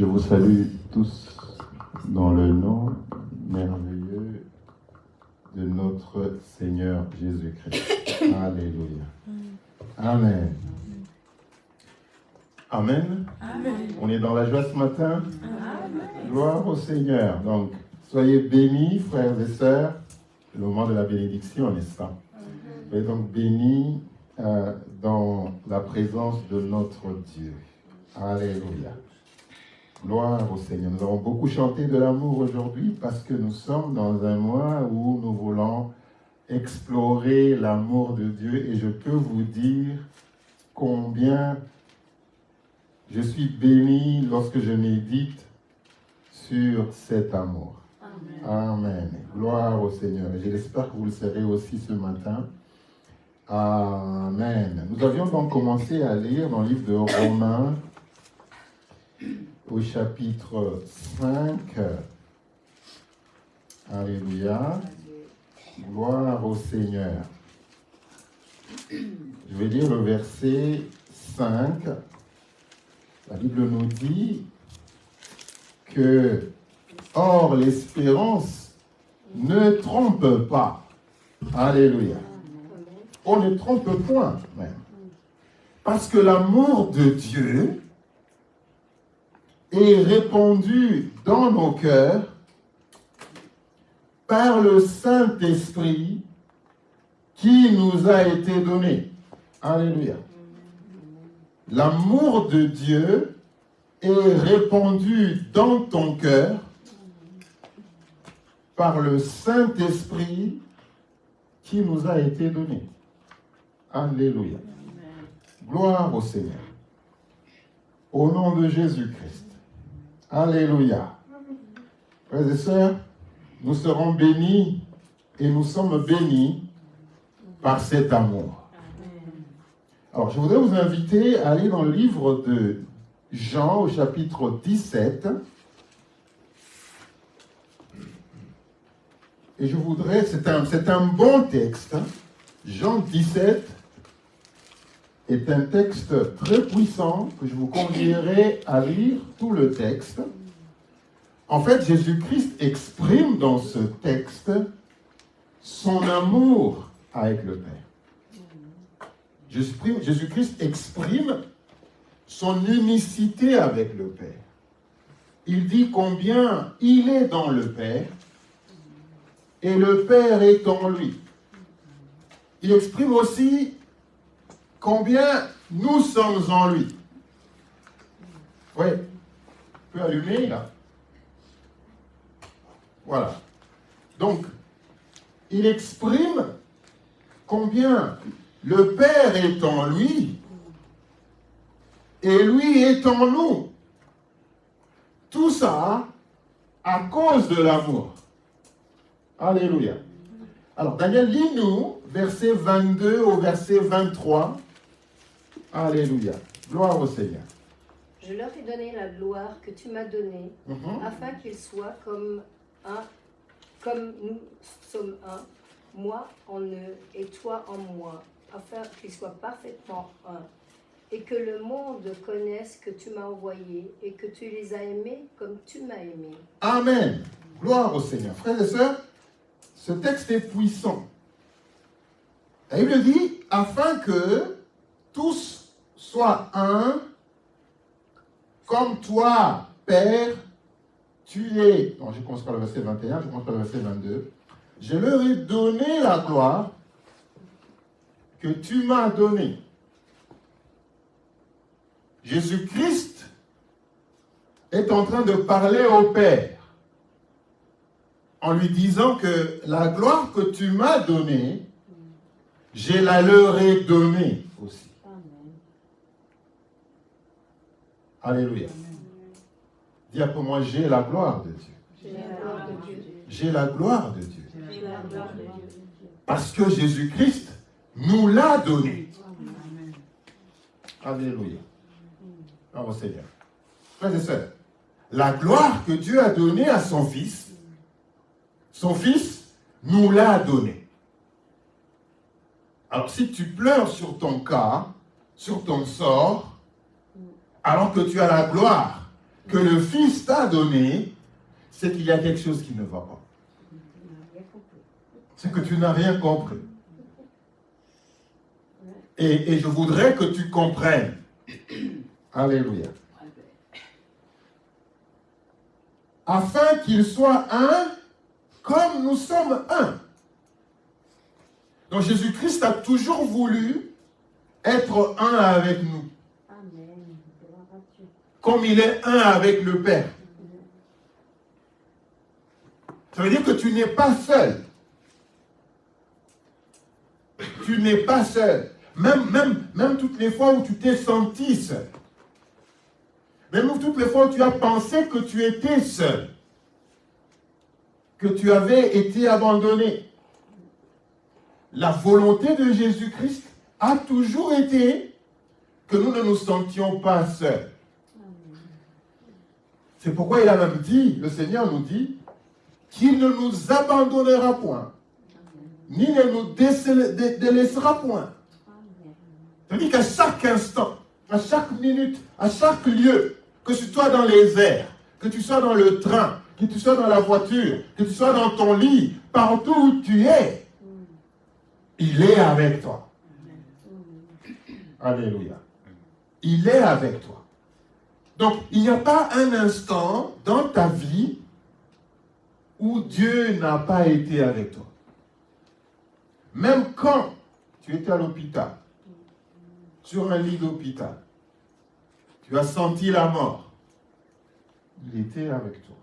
Je vous salue tous dans le nom merveilleux de notre Seigneur Jésus-Christ. Alléluia. Amen. Amen. Amen. On est dans la joie ce matin. Amen. Gloire au Seigneur. Donc, soyez bénis, frères et sœurs. C'est le moment de la bénédiction, n'est-ce pas? Soyez donc bénis dans la présence de notre Dieu. Alléluia. Gloire au Seigneur. Nous avons beaucoup chanté de l'amour aujourd'hui parce que nous sommes dans un mois où nous voulons explorer l'amour de Dieu et je peux vous dire combien je suis béni lorsque je médite sur cet amour. Amen. Amen. Gloire au Seigneur. Et j'espère que vous le serez aussi ce matin. Amen. Nous avions donc commencé à lire dans le livre de Romains au chapitre 5. Alléluia. Gloire au Seigneur. Je vais lire le verset 5. La Bible nous dit que « Or, l'espérance ne trompe pas. » Alléluia. On ne trompe point, même. Parce que l'amour de Dieu est répandu dans nos cœurs par le Saint-Esprit qui nous a été donné. Alléluia. L'amour de Dieu est répandu dans ton cœur par le Saint-Esprit qui nous a été donné. Alléluia. Gloire au Seigneur. Au nom de Jésus-Christ. Alléluia. Frères et sœurs, nous serons bénis et nous sommes bénis par cet amour. Alors, je voudrais vous inviter à aller dans le livre de Jean au chapitre 17. Et je voudrais, c'est un bon texte. Jean 17 est un texte très puissant que je vous convierai à lire tout le texte. En fait, Jésus-Christ exprime dans ce texte son amour avec le Père. Jésus-Christ exprime son unicité avec le Père. Il dit combien il est dans le Père et le Père est en lui. Il exprime aussi combien nous sommes en lui. Oui, on peut allumer là. Voilà. Donc, il exprime combien le Père est en lui et lui est en nous. Tout ça à cause de l'amour. Alléluia. Alors, Daniel, lis-nous verset 22 au verset 23. Alléluia. Gloire au Seigneur. Je leur ai donné la gloire que tu m'as donnée, afin qu'ils soient comme nous sommes un, moi en eux et toi en moi, afin qu'ils soient parfaitement un, et que le monde connaisse que tu m'as envoyé et que tu les as aimés comme tu m'as aimé. Amen. Gloire au Seigneur. Frères et sœurs, ce texte est puissant. La Bible dit, afin que tous soient un, comme toi, Père, tu es. Non, je commence par le verset 21, je commence par le verset 22. Je leur ai donné la gloire que tu m'as donnée. Jésus-Christ est en train de parler au Père en lui disant que la gloire que tu m'as donnée, je la leur ai donnée aussi. Alléluia. Dis après moi, j'ai la gloire de Dieu. J'ai la gloire de Dieu. Parce que Jésus-Christ nous l'a donné. Alléluia. Gloire au Seigneur. Frères et sœurs, la gloire que Dieu a donnée à son Fils nous l'a donnée. Alors si tu pleures sur ton cas, sur ton sort, alors que tu as la gloire que le Fils t'a donné, c'est qu'il y a quelque chose qui ne va pas. C'est que tu n'as rien compris. Et je voudrais que tu comprennes. Alléluia. Afin qu'il soit un, comme nous sommes un. Donc Jésus-Christ a toujours voulu être un avec nous. Comme il est un avec le Père. Ça veut dire que tu n'es pas seul. Tu n'es pas seul. Même toutes les fois où tu t'es senti seul. Même toutes les fois où tu as pensé que tu étais seul. Que tu avais été abandonné. La volonté de Jésus-Christ a toujours été que nous ne nous sentions pas seuls. C'est pourquoi il a même dit, le Seigneur nous dit, qu'il ne nous abandonnera point, ni ne nous délaissera point. C'est-à-dire qu'à chaque instant, à chaque minute, à chaque lieu, que tu sois dans les airs, que tu sois dans le train, que tu sois dans la voiture, que tu sois dans ton lit, partout où tu es, il est avec toi. Alléluia. Il est avec toi. Donc, il n'y a pas un instant dans ta vie où Dieu n'a pas été avec toi. Même quand tu étais à l'hôpital, sur un lit d'hôpital, tu as senti la mort, il était avec toi.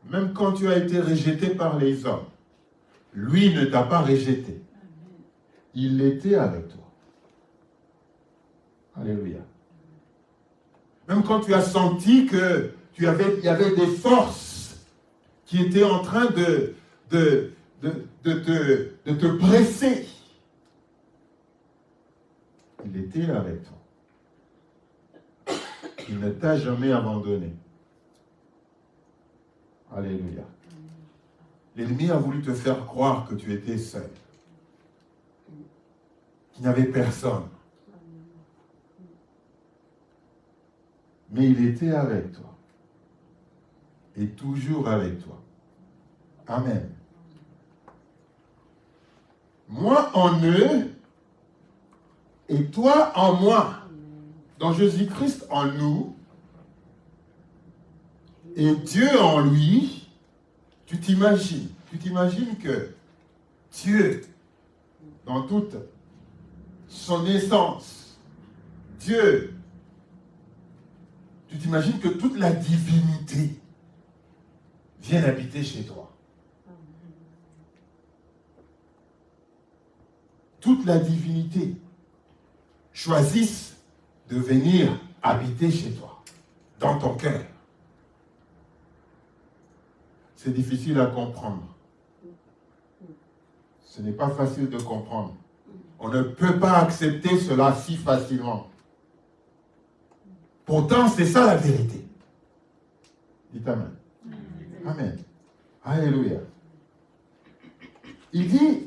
Même quand tu as été rejeté par les hommes, lui ne t'a pas rejeté. Il était avec toi. Alléluia. Même quand tu as senti que il y avait des forces qui étaient en train de te presser, il était avec toi. Il ne t'a jamais abandonné. Alléluia. L'ennemi a voulu te faire croire que tu étais seul, qu'il n'y avait personne. Mais il était avec toi. Et toujours avec toi. Amen. Moi en eux, et toi en moi. Donc Jésus-Christ en nous, et Dieu en lui. Tu t'imagines que Dieu, dans toute son essence, Dieu, tu t'imagines que toute la divinité vient habiter chez toi. Toute la divinité choisisse de venir habiter chez toi, dans ton cœur. C'est difficile à comprendre. Ce n'est pas facile de comprendre. On ne peut pas accepter cela si facilement. Pourtant, c'est ça la vérité. Dites Amen. Amen. Alléluia. Il dit,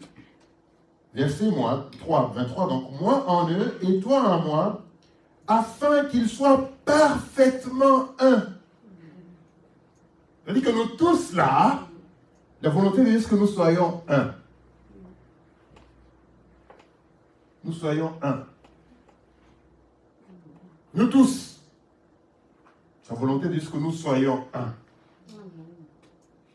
verset 23, donc moi en eux et toi en moi, afin qu'ils soient parfaitement un. C'est-à-dire que nous tous là, la volonté de Dieu, c'est que nous soyons un. Nous soyons un. Nous tous. Sa volonté de Dieu, c'est que nous soyons un.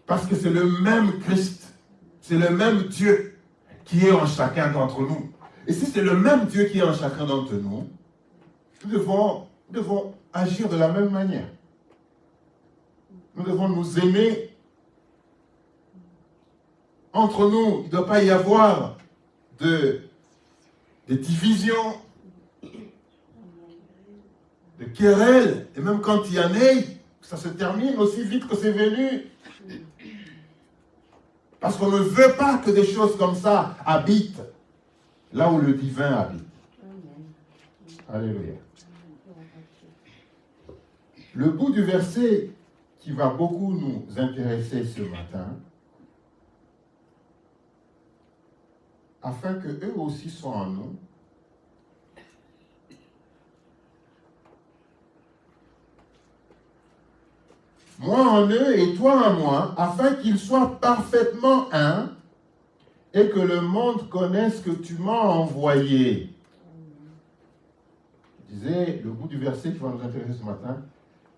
Parce que c'est le même Christ, c'est le même Dieu qui est en chacun d'entre nous. Et si c'est le même Dieu qui est en chacun d'entre nous, nous devons agir de la même manière. Nous devons nous aimer. Entre nous, il ne doit pas y avoir de divisions, de querelles. Et même quand il y en a, ça se termine aussi vite que c'est venu. Parce qu'on ne veut pas que des choses comme ça habitent là où le divin habite. Alléluia. Le bout du verset qui va beaucoup nous intéresser ce matin, afin qu'eux aussi soient en nous, moi en eux et toi en moi, afin qu'ils soient parfaitement un, et que le monde connaisse que tu m'as envoyé. Je disais, le bout du verset qui va nous intéresser ce matin,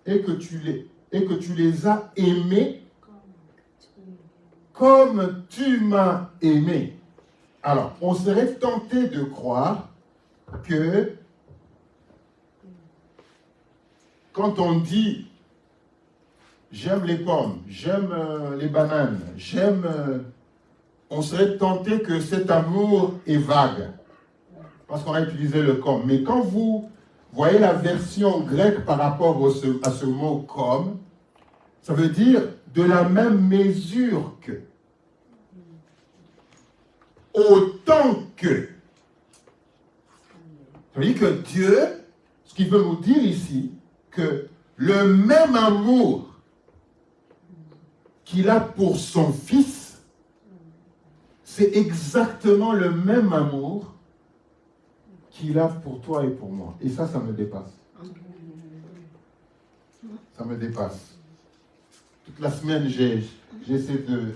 et que tu les as aimés comme tu m'as aimé. Alors, on serait tenté de croire que quand on dit j'aime les pommes, j'aime les bananes, on serait tenté que cet amour est vague, parce qu'on a utilisé le comme. Mais quand vous voyez la version grecque par rapport à ce mot comme, ça veut dire de la même mesure que, autant que. Ça veut dire que Dieu, ce qu'il veut nous dire ici, que le même amour qu'il a pour son fils, c'est exactement le même amour qu'il a pour toi et pour moi. Et ça me dépasse. Ça me dépasse. Toute la semaine, j'essaie de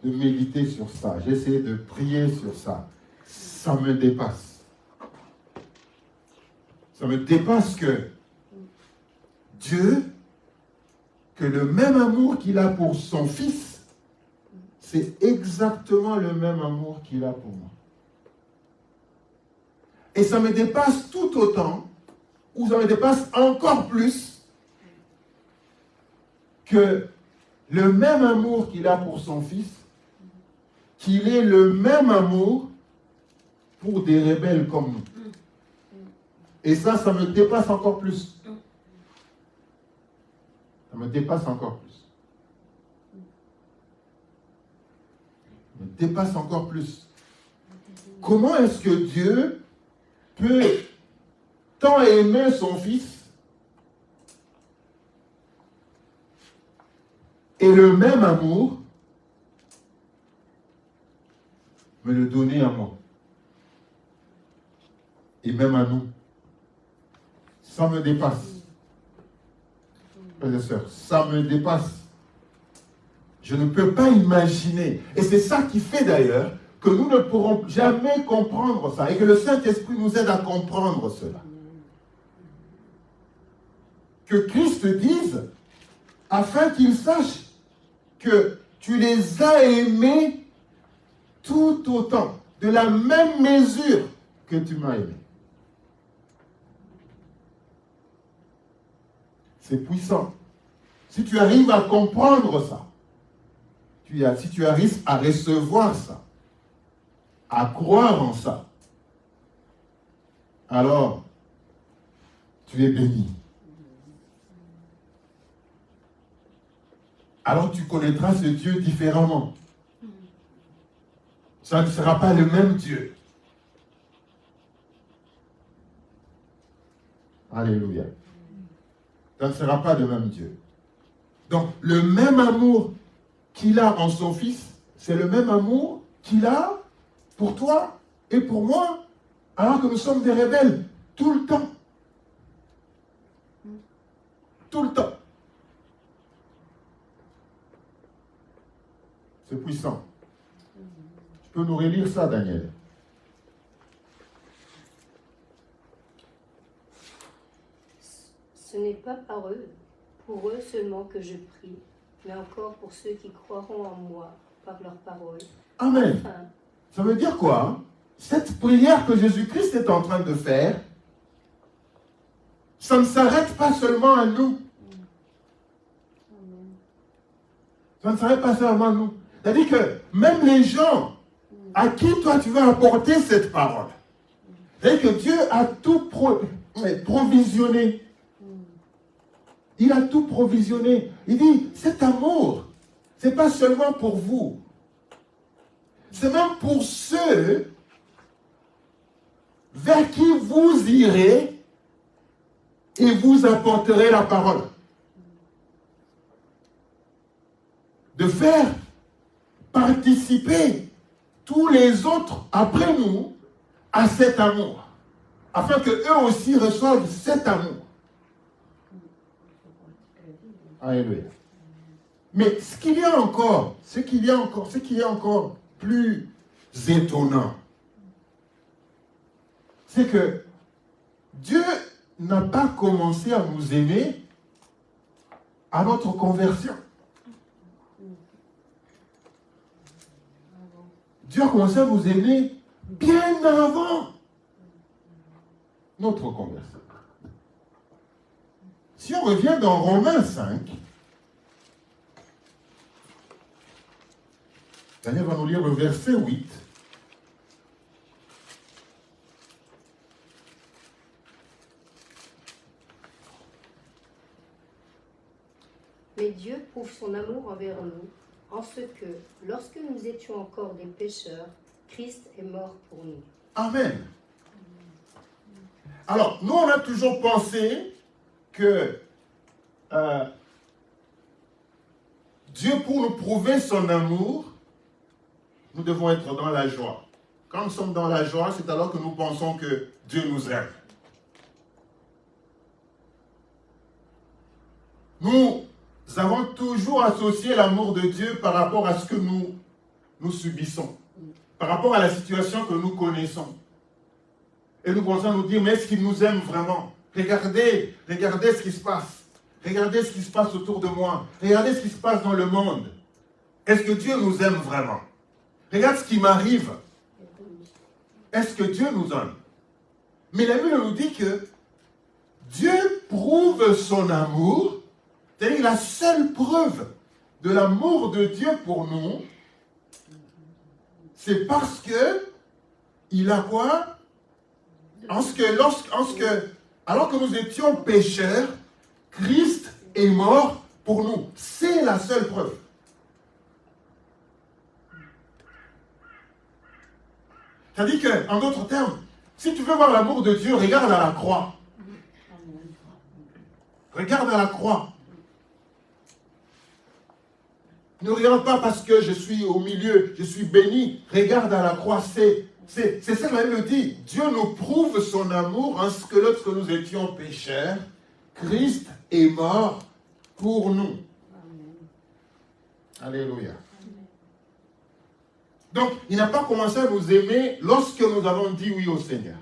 méditer sur ça. J'essaie de prier sur ça. Ça me dépasse. Ça me dépasse que Dieu, que le même amour qu'il a pour son fils, c'est exactement le même amour qu'il a pour moi. Et ça me dépasse tout autant, ou ça me dépasse encore plus, que le même amour qu'il a pour son fils, qu'il ait le même amour pour des rebelles comme nous. Et ça me dépasse encore plus. Ça me dépasse encore plus. Ça me dépasse encore plus. Comment est-ce que Dieu peut tant aimer son fils et le même amour me le donner à moi et même à nous? Ça me dépasse. Frères et sœurs, ça me dépasse. Je ne peux pas imaginer. Et c'est ça qui fait d'ailleurs que nous ne pourrons jamais comprendre ça et que le Saint-Esprit nous aide à comprendre cela. Que Christ dise, afin qu'ils sachent que tu les as aimés tout autant, de la même mesure que tu m'as aimé. C'est puissant. Si tu arrives à comprendre ça, si tu arrives à recevoir ça, à croire en ça, alors tu es béni. Alors tu connaîtras ce Dieu différemment. Ça ne sera pas le même Dieu. Alléluia. Ça ne sera pas le même Dieu. Donc, le même amour qu'il a en son Fils, c'est le même amour qu'il a pour toi et pour moi, alors que nous sommes des rebelles tout le temps. Tout le temps. C'est puissant. Tu peux nous relire ça, Daniel? Ce n'est pas pour eux seulement que je prie, mais encore pour ceux qui croiront en moi par leur parole. Amen. Enfin, ça veut dire quoi, hein? Cette prière que Jésus-Christ est en train de faire, ça ne s'arrête pas seulement à nous. Ça ne s'arrête pas seulement à nous. C'est-à-dire que même les gens à qui toi tu vas apporter cette parole, c'est-à-dire que Dieu a tout provisionné. Il a tout provisionné. Il dit, cet amour, ce n'est pas seulement pour vous. C'est même pour ceux vers qui vous irez et vous apporterez la parole. De faire participer tous les autres après nous à cet amour, afin qu'eux aussi reçoivent cet amour. Alléluia. Mais ce qu'il y a encore plus étonnant, c'est que Dieu n'a pas commencé à nous aimer à notre conversion. Dieu a commencé à nous aimer bien avant notre conversion. Si on revient dans Romains 5, Daniel va nous lire le verset 8. Mais Dieu prouve son amour envers nous, en ce que, lorsque nous étions encore des pécheurs, Christ est mort pour nous. Amen. Alors, nous, on a toujours pensé que Dieu, pour nous prouver son amour, nous devons être dans la joie. Quand nous sommes dans la joie, c'est alors que nous pensons que Dieu nous aime. Nous avons toujours associé l'amour de Dieu par rapport à ce que nous subissons, par rapport à la situation que nous connaissons. Et nous commençons à nous dire, mais est-ce qu'il nous aime vraiment? Regardez ce qui se passe. Regardez ce qui se passe autour de moi. Regardez ce qui se passe dans le monde. Est-ce que Dieu nous aime vraiment? Regarde ce qui m'arrive. Est-ce que Dieu nous aime? Mais la Bible nous dit que Dieu prouve son amour. C'est-à-dire la seule preuve de l'amour de Dieu pour nous, c'est parce que il a quoi? Alors que nous étions pécheurs, Christ est mort pour nous. C'est la seule preuve. C'est-à-dire que, en d'autres termes, si tu veux voir l'amour de Dieu, regarde à la croix. Regarde à la croix. Ne regarde pas parce que je suis au milieu, je suis béni. Regarde à la croix, c'est ça que la Bible dit. Dieu nous prouve son amour en ce que lorsque nous étions pécheurs, Christ est mort pour nous. Amen. Alléluia. Amen. Donc, il n'a pas commencé à nous aimer lorsque nous avons dit oui au Seigneur.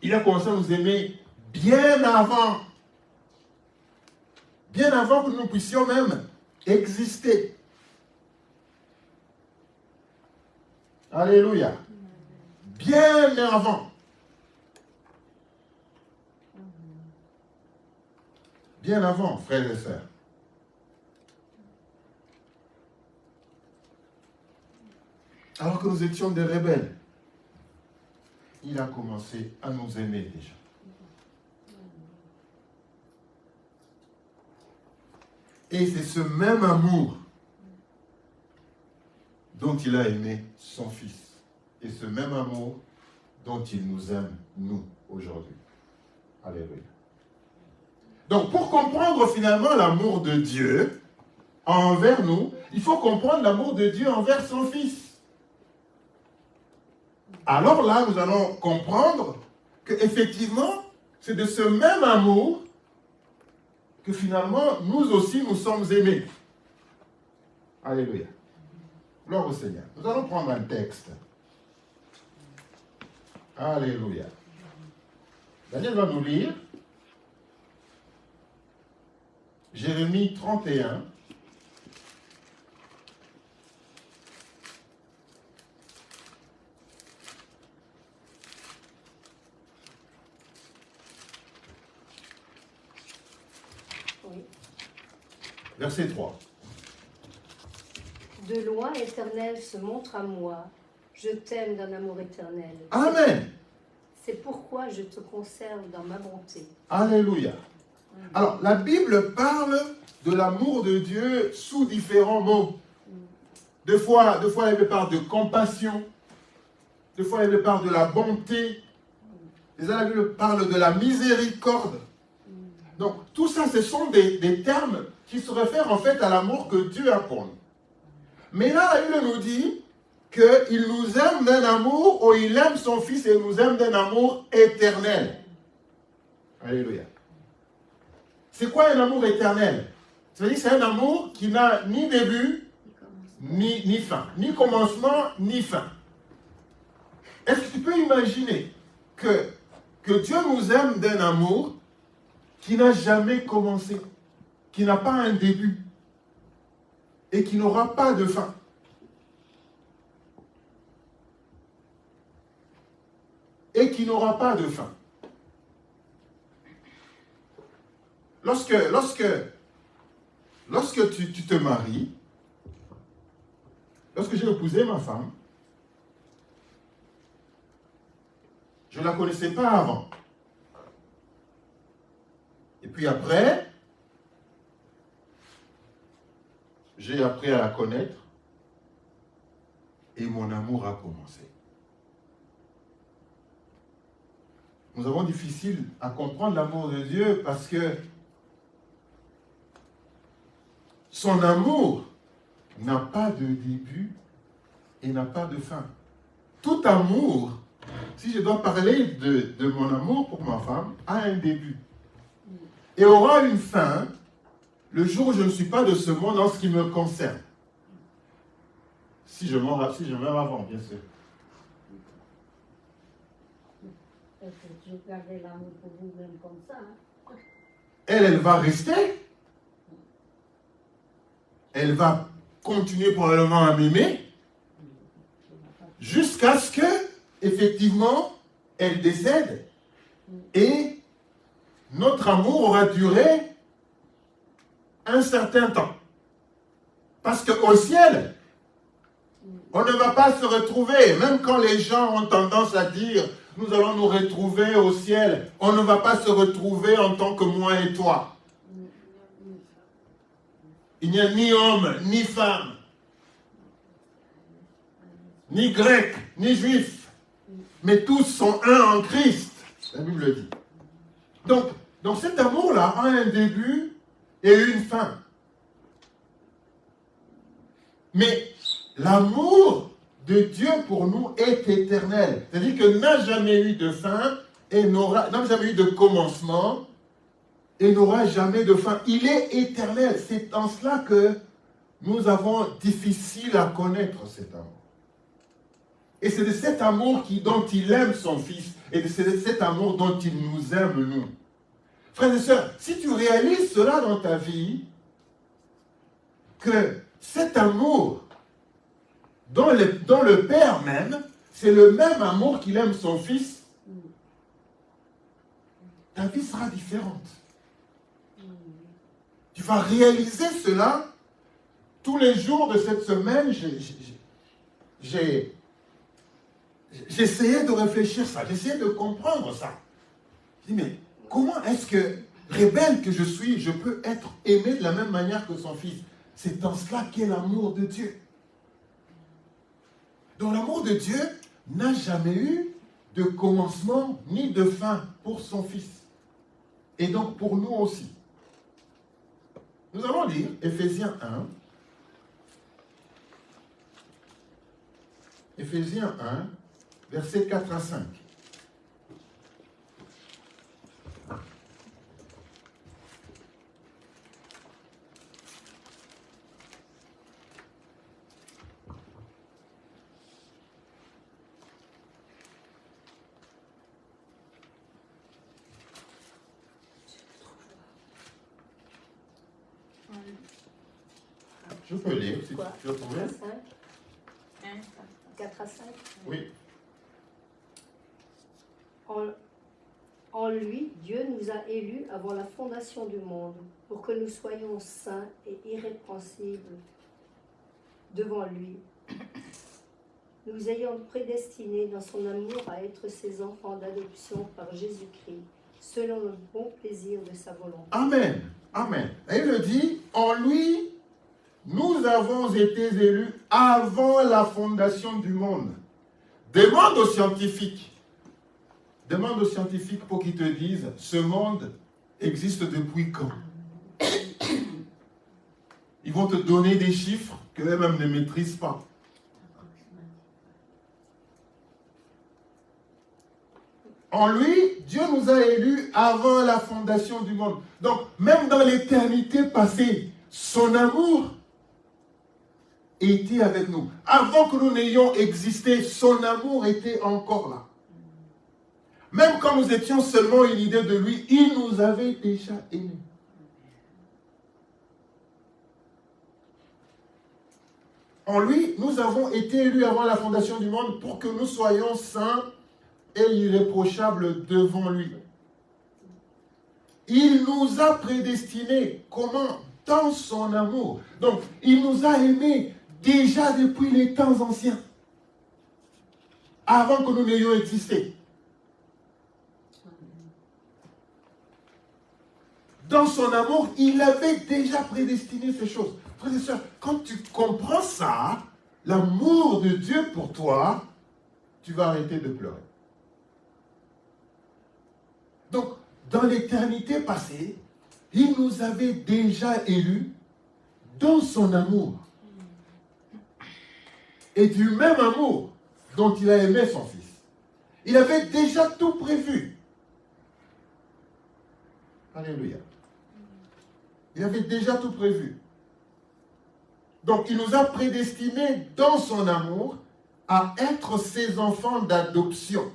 Il a commencé à nous aimer bien avant. Bien avant que nous puissions même exister. Alléluia. Bien avant. Bien avant, frères et sœurs. Alors que nous étions des rebelles, il a commencé à nous aimer déjà. Et c'est ce même amour dont il a aimé son Fils. Et ce même amour dont il nous aime, nous, aujourd'hui. Alléluia. Donc, pour comprendre finalement l'amour de Dieu envers nous, il faut comprendre l'amour de Dieu envers son Fils. Alors là, nous allons comprendre qu'effectivement, c'est de ce même amour que finalement, nous aussi, nous sommes aimés. Alléluia. Gloire au Seigneur. Nous allons prendre un texte. Alléluia. Daniel va nous lire Jérémie 31. Oui. Verset 3. De loin, l'Éternel se montre à moi. Je t'aime d'un amour éternel. Amen. C'est pourquoi je te conserve dans ma bonté. Alléluia. Alors, la Bible parle de l'amour de Dieu sous différents mots. Deux fois, la Bible parle de compassion. Deux fois, la Bible parle de la bonté. Et là, la Bible parle de la miséricorde. Donc, tout ça, ce sont des termes qui se réfèrent en fait à l'amour que Dieu a pour nous. Mais là, la Bible nous dit qu'il nous aime d'un amour, ou il aime son Fils et il nous aime d'un amour éternel. Alléluia. C'est quoi un amour éternel? C'est-à-dire c'est un amour qui n'a ni début, ni fin. Ni commencement, ni fin. Est-ce que tu peux imaginer que Dieu nous aime d'un amour qui n'a jamais commencé, qui n'a pas un début et qui n'aura pas de fin? Et qui n'aura pas de fin. Lorsque tu te maries, lorsque j'ai épousé ma femme, je ne la connaissais pas avant. Et puis après, j'ai appris à la connaître et mon amour a commencé. Nous avons difficile à comprendre l'amour de Dieu parce que son amour n'a pas de début et n'a pas de fin. Tout amour, si je dois parler de mon amour pour ma femme, a un début et aura une fin le jour où je ne suis pas de ce monde en ce qui me concerne. Si je meurs avant, bien sûr. Est-ce que tu gardez l'amour pour vous-même comme ça? Hein? Elle va rester. Elle va continuer probablement à m'aimer jusqu'à ce que, effectivement, elle décède. Et notre amour aura duré un certain temps. Parce qu'au ciel, on ne va pas se retrouver, même quand les gens ont tendance à dire nous allons nous retrouver au ciel, on ne va pas se retrouver en tant que moi et toi. Il n'y a ni homme, ni femme, ni grec, ni juif, mais tous sont un en Christ, la Bible le dit. Donc cet amour-là a un début et une fin. Mais l'amour de Dieu pour nous est éternel. C'est-à-dire que n'a jamais eu de fin et n'a jamais eu de commencement et n'aura jamais de fin. Il est éternel. C'est en cela que nous avons difficile à connaître cet amour. Et c'est de cet amour dont il aime son Fils et c'est de cet amour dont il nous aime nous. Frères et sœurs, si tu réalises cela dans ta vie, que cet amour dont le Père même, c'est le même amour qu'il aime son Fils, ta vie sera différente. Tu vas réaliser cela tous les jours de cette semaine. J'ai essayé de réfléchir ça, j'ai essayé de comprendre ça. Je dis, mais comment est-ce que, rebelle que je suis, je peux être aimé de la même manière que son Fils? C'est en cela qu'est l'amour de Dieu. Donc l'amour de Dieu n'a jamais eu de commencement ni de fin pour son Fils. Et donc pour nous aussi. Nous allons lire Éphésiens 1. Éphésiens 1, versets 4 à 5. Je peux lire si tu veux trouver. 4 à 5. Oui. En lui, Dieu nous a élus avant la fondation du monde, pour que nous soyons saints et irrépréhensibles devant lui, nous ayant prédestinés dans son amour à être ses enfants d'adoption par Jésus-Christ, selon le bon plaisir de sa volonté. Amen. Amen. Et il le dit, en lui, nous avons été élus avant la fondation du monde. Demande aux scientifiques. Demande aux scientifiques pour qu'ils te disent, ce monde existe depuis quand? Ils vont te donner des chiffres qu'eux-mêmes ne maîtrisent pas. En lui, Dieu nous a élus avant la fondation du monde. Donc, même dans l'éternité passée, son amour était avec nous. Avant que nous n'ayons existé, son amour était encore là. Même quand nous étions seulement une idée de lui, il nous avait déjà aimés. En lui, nous avons été élus avant la fondation du monde pour que nous soyons saints et irréprochables devant lui. Il nous a prédestinés. Comment? Dans son amour. Donc, il nous a aimés déjà depuis les temps anciens. Avant que nous n'ayons existé. Dans son amour, il avait déjà prédestiné ces choses. Frères et sœurs, quand tu comprends ça, l'amour de Dieu pour toi, tu vas arrêter de pleurer. Donc, dans l'éternité passée, il nous avait déjà élus dans son amour. Et du même amour dont il a aimé son Fils. Il avait déjà tout prévu. Alléluia. Il avait déjà tout prévu. Donc, il nous a prédestinés dans son amour à être ses enfants d'adoption.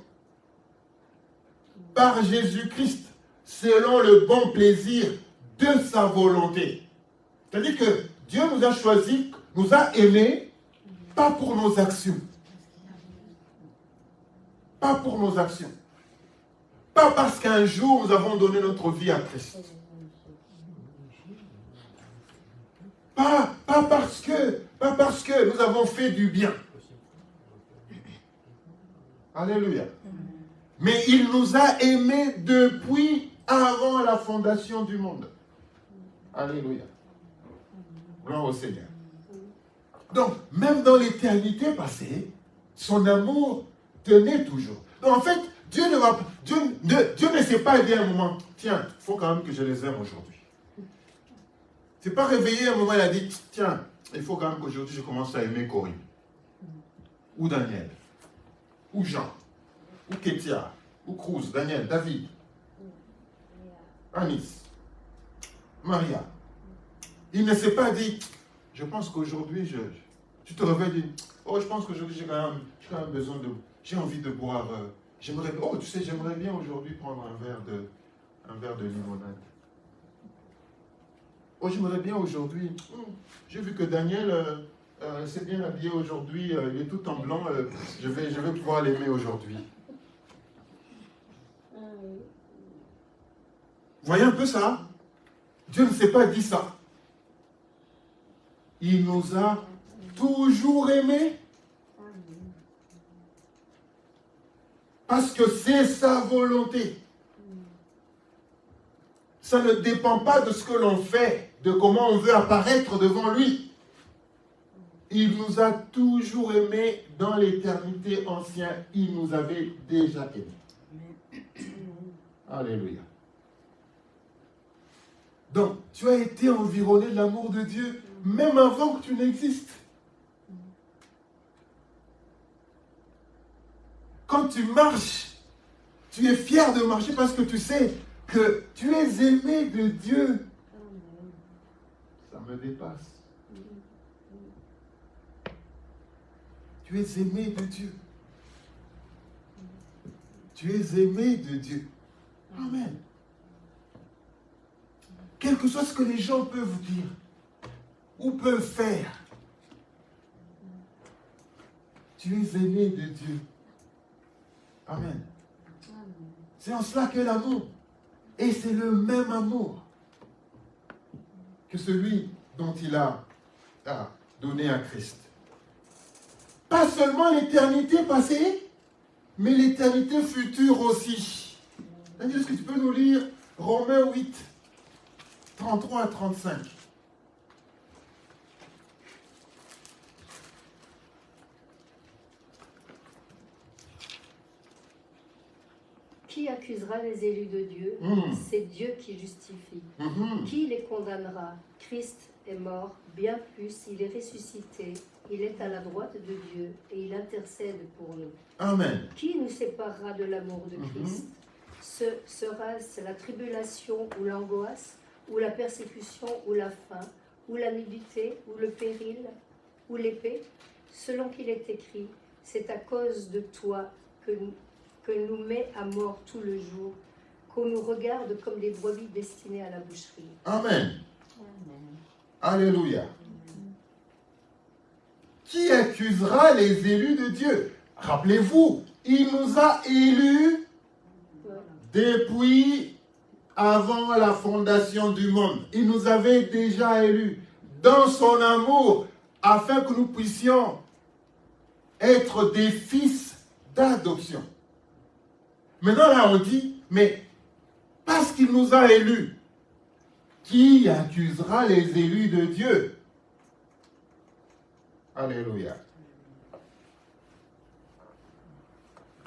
Par Jésus-Christ, selon le bon plaisir de sa volonté. C'est-à-dire que Dieu nous a choisis, nous a aimés, pas pour nos actions. Pas pour nos actions. Pas parce qu'un jour nous avons donné notre vie à Christ. Pas parce que nous avons fait du bien. Alléluia. Mais il nous a aimés depuis avant la fondation du monde. Alléluia. Gloire au Seigneur. Donc, même dans l'éternité passée, son amour tenait toujours. Donc, en fait, Dieu ne s'est pas dit à un moment, tiens, il faut quand même que je les aime aujourd'hui. Il ne s'est pas réveillé à un moment, il a dit, tiens, il faut quand même qu'aujourd'hui je commence à aimer Corinne, ou Daniel, ou Jean, ou Kétia, ou Cruz, Daniel, David, Anis, Maria. Il ne s'est pas dit, je pense qu'aujourd'hui, tu te réveilles et dis, oh, je pense qu'aujourd'hui j'ai quand même besoin de, j'ai envie de boire, j'aimerais bien aujourd'hui prendre un verre de limonade. Oh, j'aimerais bien aujourd'hui, j'ai vu que Daniel s'est bien habillé aujourd'hui, il est tout en blanc, je vais pouvoir l'aimer aujourd'hui. Vous voyez un peu ça? Dieu ne s'est pas dit ça. Il nous a toujours aimés. Parce que c'est sa volonté. Ça ne dépend pas de ce que l'on fait, de comment on veut apparaître devant lui. Il nous a toujours aimés dans l'éternité ancienne. Il nous avait déjà aimés. Alléluia. Donc, tu as été environné de l'amour de Dieu, même avant que tu n'existes. Quand tu marches, tu es fier de marcher parce que tu sais que tu es aimé de Dieu. Ça me dépasse. Tu es aimé de Dieu. Tu es aimé de Dieu. Amen. Quel que soit ce que les gens peuvent dire ou peuvent faire, tu es aimé de Dieu. Amen. C'est en cela qu'est l'amour. Et c'est le même amour que celui dont il a donné à Christ. Pas seulement l'éternité passée, mais l'éternité future aussi. Est-ce que tu peux nous lire Romains 8, 33 à 35? Qui accusera les élus de Dieu? C'est Dieu qui justifie. Qui les condamnera? Christ est mort, bien plus, il est ressuscité, il est à la droite de Dieu et il intercède pour nous. Amen. Qui nous séparera de l'amour de Christ? Sera-ce la tribulation ou l'angoisse, ou la persécution ou la faim, ou la nudité, ou le péril, ou l'épée? Selon qu'il est écrit, c'est à cause de toi que nous met à mort tout le jour, qu'on nous regarde comme des brebis destinées à la boucherie. Amen. Alléluia. Qui accusera les élus de Dieu? Rappelez-vous, il nous a élus depuis avant la fondation du monde. Il nous avait déjà élus dans son amour afin que nous puissions être des fils d'adoption. Maintenant là on dit, mais parce qu'il nous a élus, qui accusera les élus de Dieu? Alléluia.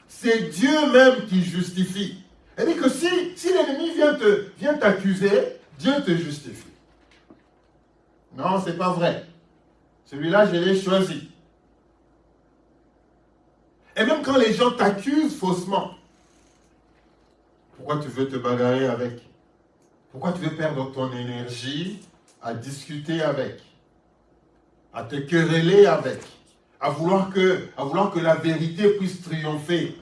C'est Dieu même qui justifie. C'est-à-dire que si l'ennemi vient t'accuser, Dieu te justifie. Non, c'est pas vrai. Celui-là, je l'ai choisi. Et même quand les gens t'accusent faussement, pourquoi tu veux te bagarrer avec? Pourquoi tu veux perdre ton énergie à discuter avec, à te quereller avec, à vouloir que la vérité puisse triompher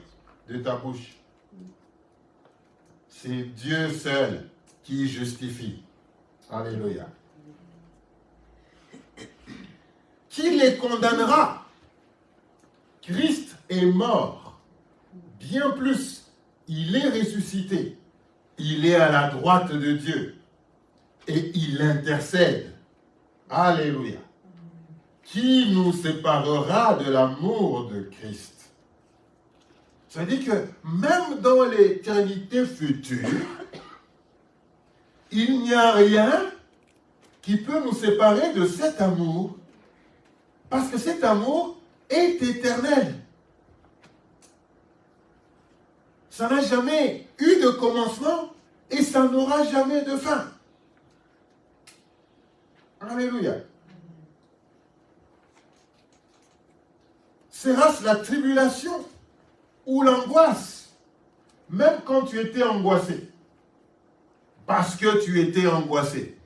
de ta bouche? C'est Dieu seul qui justifie. Alléluia. Qui les condamnera? Christ est mort. Bien plus, il est ressuscité. Il est à la droite de Dieu. Et il intercède. Alléluia. Qui nous séparera de l'amour de Christ? Ça veut dire que même dans l'éternité future, il n'y a rien qui peut nous séparer de cet amour, parce que cet amour est éternel. Ça n'a jamais eu de commencement et ça n'aura jamais de fin. Alléluia. Sera-ce la tribulation ou l'angoisse, même quand tu étais angoissé, parce que tu étais angoissé,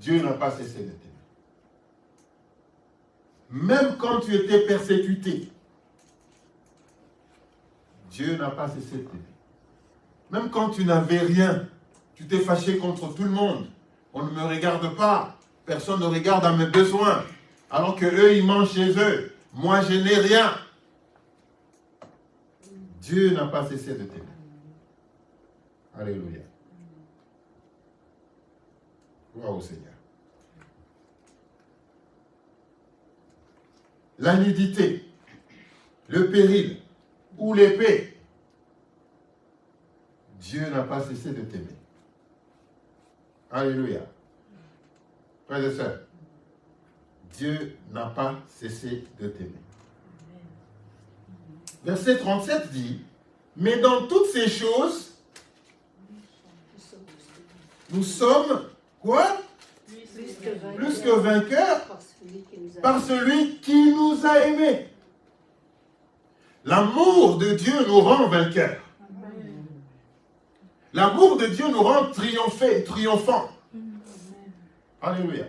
Dieu n'a pas cessé de t'aimer. Même quand tu étais persécuté, Dieu n'a pas cessé de t'aimer. Même quand tu n'avais rien, tu t'es fâché contre tout le monde, on ne me regarde pas, personne ne regarde à mes besoins, alors que eux ils mangent chez eux, moi je n'ai rien. Dieu n'a pas cessé de t'aimer. Alléluia. Gloire au Seigneur. La nudité, le péril ou l'épée, Dieu n'a pas cessé de t'aimer. Alléluia. Frères et sœurs, Dieu n'a pas cessé de t'aimer. Verset 37 dit, mais dans toutes ces choses, nous sommes, quoi? Plus que vainqueurs par celui qui nous a aimés. L'amour de Dieu nous rend vainqueurs. L'amour de Dieu nous rend triomphants. Alléluia.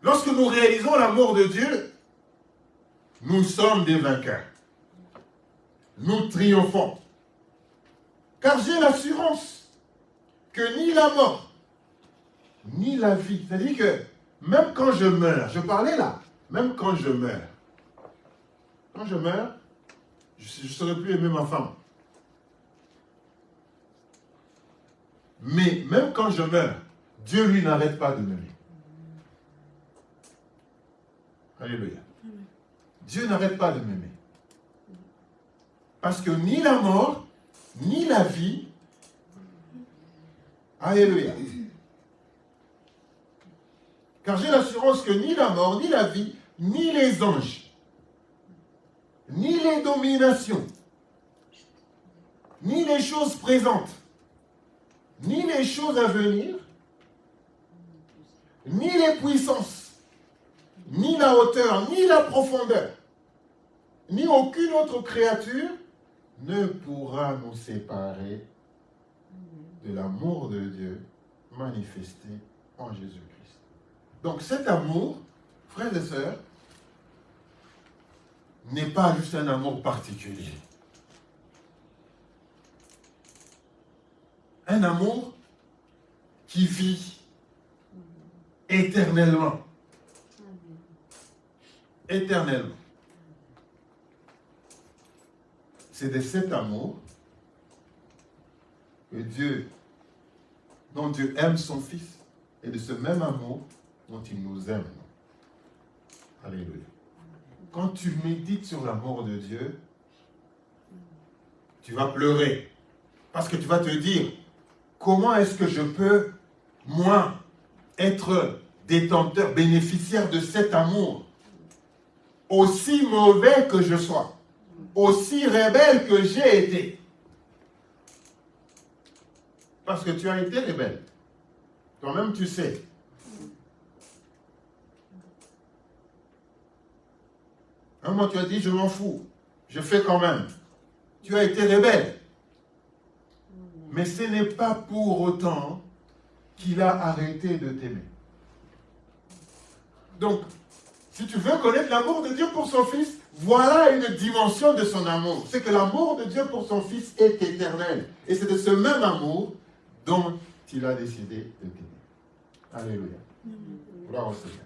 Lorsque nous réalisons l'amour de Dieu, nous sommes des vainqueurs. Nous triomphons. Car j'ai l'assurance que ni la mort, ni la vie, c'est-à-dire que même quand je meurs, je parlais là, même quand je meurs, je ne saurais plus aimer ma femme. Mais même quand je meurs, Dieu lui n'arrête pas de m'aimer. Alléluia. Dieu n'arrête pas de m'aimer. Parce que ni la mort, ni la vie, alléluia. Car j'ai l'assurance que ni la mort, ni la vie, ni les anges, ni les dominations, ni les choses présentes, ni les choses à venir, ni les puissances, ni la hauteur, ni la profondeur, ni aucune autre créature ne pourra nous séparer de l'amour de Dieu manifesté en Jésus-Christ. Donc cet amour, frères et sœurs, n'est pas juste un amour particulier. Un amour qui vit éternellement. Éternellement. C'est de cet amour que dont Dieu aime son Fils, et de ce même amour dont il nous aime. Alléluia. Quand tu médites sur l'amour de Dieu, tu vas pleurer. Parce que tu vas te dire, comment est-ce que je peux, moi, être détenteur, bénéficiaire de cet amour, aussi mauvais que je sois, aussi rebelle que j'ai été. Parce que tu as été rebelle. Toi-même, tu sais. Un moment, tu as dit, je m'en fous. Je fais quand même. Tu as été rebelle. Mais ce n'est pas pour autant qu'il a arrêté de t'aimer. Donc, si tu veux connaître l'amour de Dieu pour son Fils, voilà une dimension de son amour. C'est que l'amour de Dieu pour son Fils est éternel. Et c'est de ce même amour dont il a décidé de t'aimer. Alléluia. Gloire au Seigneur.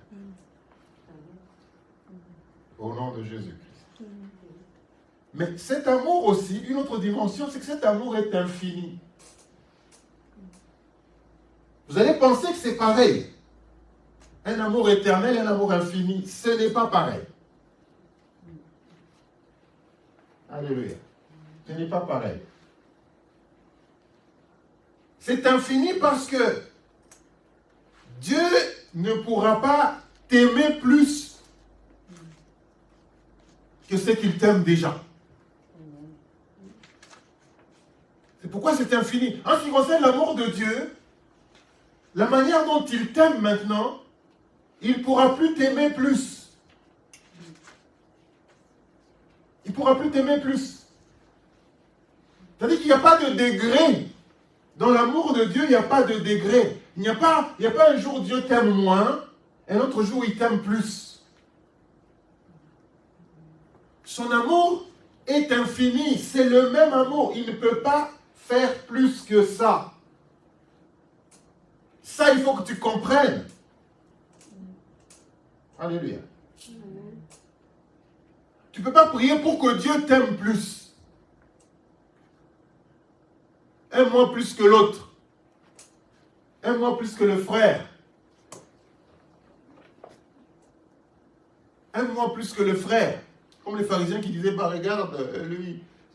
Au nom de Jésus-Christ. Mais cet amour aussi, une autre dimension, c'est que cet amour est infini. Vous allez penser que c'est pareil. Un amour éternel et un amour infini, ce n'est pas pareil. Alléluia. Ce n'est pas pareil. C'est infini parce que Dieu ne pourra pas t'aimer plus que ce qu'il t'aime déjà. C'est pourquoi c'est infini. En ce qui concerne l'amour de Dieu, la manière dont il t'aime maintenant, il ne pourra plus t'aimer plus. Il ne pourra plus t'aimer plus. C'est-à-dire qu'il n'y a pas de degré. Dans l'amour de Dieu, il n'y a pas de degré. Il n'y a pas un jour Dieu t'aime moins, et un autre jour il t'aime plus. Son amour est infini. C'est le même amour. Il ne peut pas faire plus que ça. Ça, il faut que tu comprennes. Alléluia. Tu ne peux pas prier pour que Dieu t'aime plus. Aime-moi plus que l'autre. Aime-moi plus que le frère. Aime-moi plus que le frère. Comme les pharisiens qui disaient, bah regarde,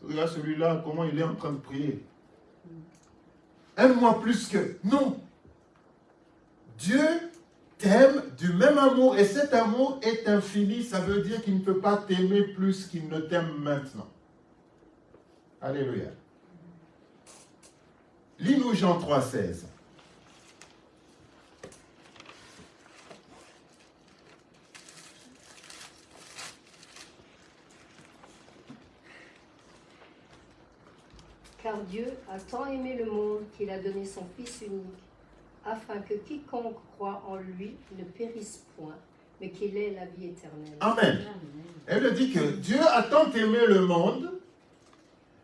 regarde celui-là, comment il est en train de prier. Aime-moi plus que... Non. Dieu t'aime du même amour, et cet amour est infini. Ça veut dire qu'il ne peut pas t'aimer plus qu'il ne t'aime maintenant. Alléluia. Lis-nous Jean 3,16. Car Dieu a tant aimé le monde qu'il a donné son Fils unique, afin que quiconque croit en lui ne périsse point, mais qu'il ait la vie éternelle. Amen. Elle dit que Dieu a tant aimé le monde,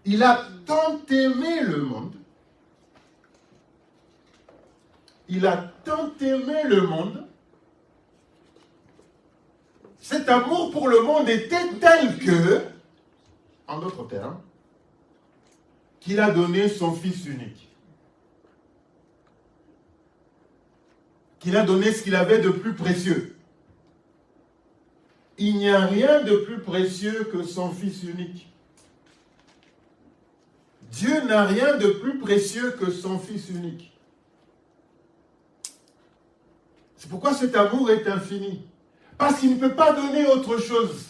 il a tant aimé le monde, il a tant aimé le monde, cet amour pour le monde était tel que, en d'autres termes, qu'il a donné son Fils unique. Qu'il a donné ce qu'il avait de plus précieux. Il n'y a rien de plus précieux que son Fils unique. Dieu n'a rien de plus précieux que son Fils unique. C'est pourquoi cet amour est infini. Parce qu'il ne peut pas donner autre chose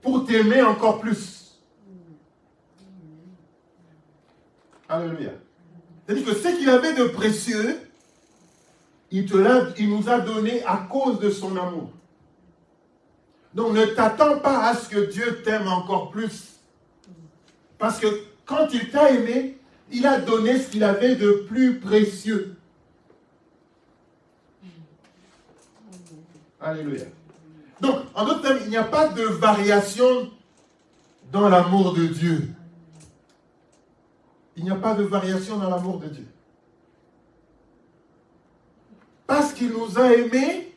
pour t'aimer encore plus. Alléluia. C'est-à-dire que ce qu'il avait de précieux, il nous a donné à cause de son amour. Donc ne t'attends pas à ce que Dieu t'aime encore plus. Parce que quand il t'a aimé, il a donné ce qu'il avait de plus précieux. Alléluia. Donc, en d'autres termes, il n'y a pas de variation dans l'amour de Dieu. Il n'y a pas de variation dans l'amour de Dieu. Parce qu'il nous a aimés,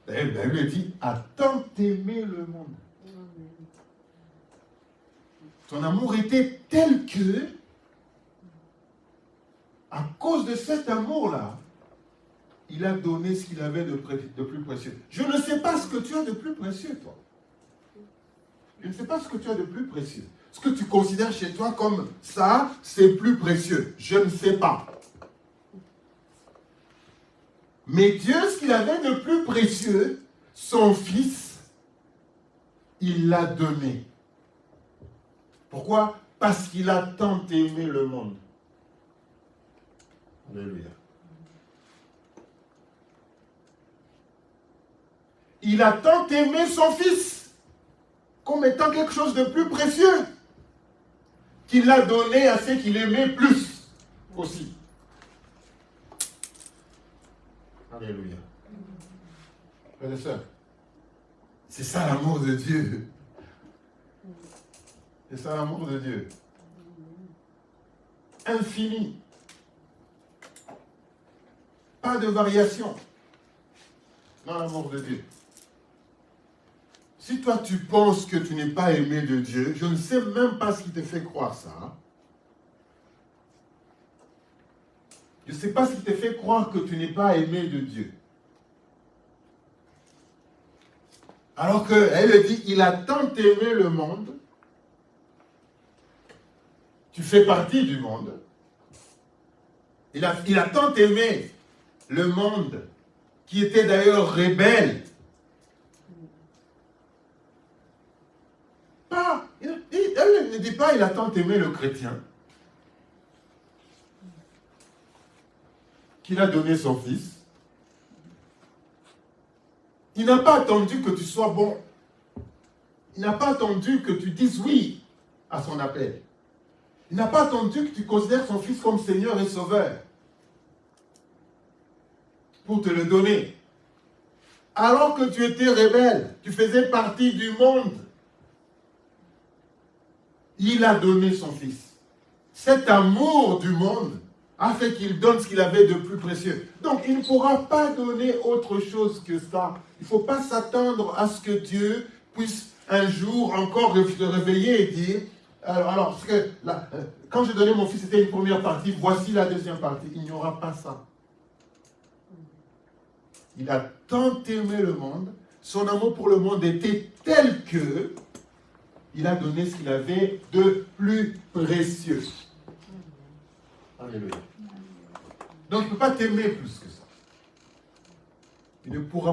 il lui dit, a tant aimé le monde. Son amour était tel que, à cause de cet amour-là, il a donné ce qu'il avait de plus précieux. Je ne sais pas ce que tu as de plus précieux, toi. Je ne sais pas ce que tu as de plus précieux. Ce que tu considères chez toi comme ça, c'est plus précieux. Je ne sais pas. Mais Dieu, ce qu'il avait de plus précieux, son Fils, il l'a donné. Pourquoi? Parce qu'il a tant aimé le monde. Alléluia. Il a tant aimé son Fils comme étant quelque chose de plus précieux qu'il l'a donné à ceux qu'il aimait plus aussi. Alléluia. Frères et sœurs, c'est ça l'amour de Dieu. C'est ça l'amour de Dieu. Infini. Pas de variation dans l'amour de Dieu. Si toi tu penses que tu n'es pas aimé de Dieu, je ne sais même pas ce qui te fait croire ça. Je ne sais pas ce qui te fait croire que tu n'es pas aimé de Dieu. Alors qu'elle dit, il a tant aimé le monde. Tu fais partie du monde. Il a tant aimé le monde qui était d'ailleurs rebelle. Elle ne dit pas il a tant aimé le chrétien qu'il a donné son Fils. Il n'a pas attendu que tu sois bon. Il n'a pas attendu que tu dises oui à son appel. Il n'a pas attendu que tu considères son Fils comme Seigneur et Sauveur pour te le donner. Alors que tu étais rebelle, tu faisais partie du monde. Il a donné son Fils. Cet amour du monde a fait qu'il donne ce qu'il avait de plus précieux. Donc, il ne pourra pas donner autre chose que ça. Il ne faut pas s'attendre à ce que Dieu puisse un jour encore se réveiller et dire, alors parce que là, quand j'ai donné mon Fils, c'était une première partie, voici la deuxième partie. Il n'y aura pas ça. Il a tant aimé le monde, son amour pour le monde était tel que il a donné ce qu'il avait de plus précieux. Alléluia. Donc il ne peut pas t'aimer plus que ça. Il ne pourra